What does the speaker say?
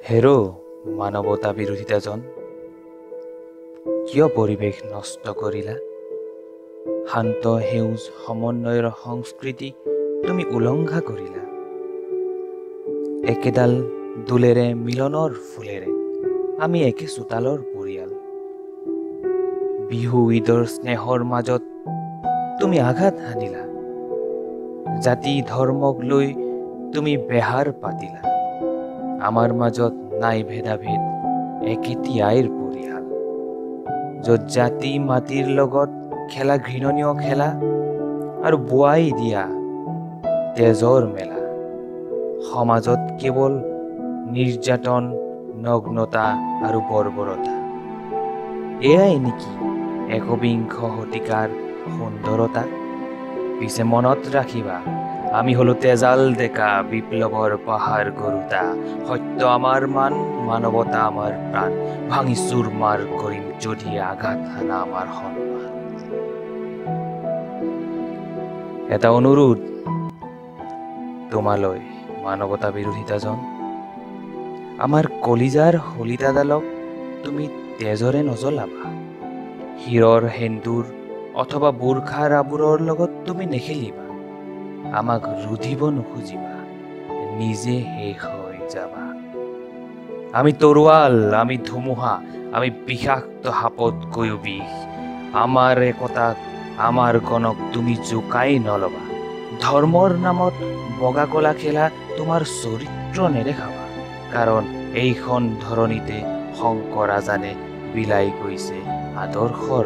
হেৰো মানৱতা বিৰোধিতাজন কিয় পৰিৱেশ নষ্ট কৰিলা? শান্ত সেউজ সমন্বয়ৰ সংস্কৃতি তুমি উলংঘা কৰিলা। একেডাল দোলেৰে মিলনৰ ফুলেৰে আমি একে চোতালৰ পৰিয়াল। বিহু ঈদৰ স্নেহৰ মাজত তুমি আঘাত হানিলা। জাতি ধৰ্মক লৈ তুমি বেহাৰ পাতিলা। আমাৰ মাজত নাই ভেদাভেদ, একেটি আইৰ পৰিয়াল। য'ত জাতি মাটিৰ লগত খেলা ঘৃণনীয় খেলা আৰু বোৱাই দিয়া তেজৰ মেলা। সমাজত কেৱল নিৰ্যাতন, নগ্নতা আৰু বৰ্বৰতা। এয়াই নেকি একবিংশ শতিকাৰ সুন্দৰতা? পিছে মনত ৰাখিবা, আমি হলো তেজাল ডেকা বিপ্লৱৰ পাহাৰ গৰুতা। সত্য আমাৰ মান, মানৱতা আমাৰ প্ৰাণ। ভাঙি চুৰমাৰ কৰিম যদি আঘাত হানা আমাৰ সন্মান। এটা অনুৰোধ তোমালৈ মানৱতা বিৰোধিতাজন, আমাৰ কলিজাৰ শলিতাডালক তুমি তেজৰে নজ্বলাবা। শিৰৰ সেন্দুৰ অথবা বোৰখাৰ আবোৰৰ লগত তুমি নেখেলিবা। আমাক ৰুধিব নোখুজিবা, নিজে শেষ হৈ যাবা। আমি তৰোৱাল, আমি ধুমুহা, আমি বিষাক্ত সাপতকৈও বিষ। আমাৰ একতাক, আমাৰ গণক তুমি জোকাই নলবা। ধৰ্মৰ নামত বগা কলা খেলা তোমাৰ চৰিত্ৰ নেদেখাবা। কাৰণ এইখন ধৰণীতে শংকৰ আজানে বিলাই গৈছে আদৰ্শৰ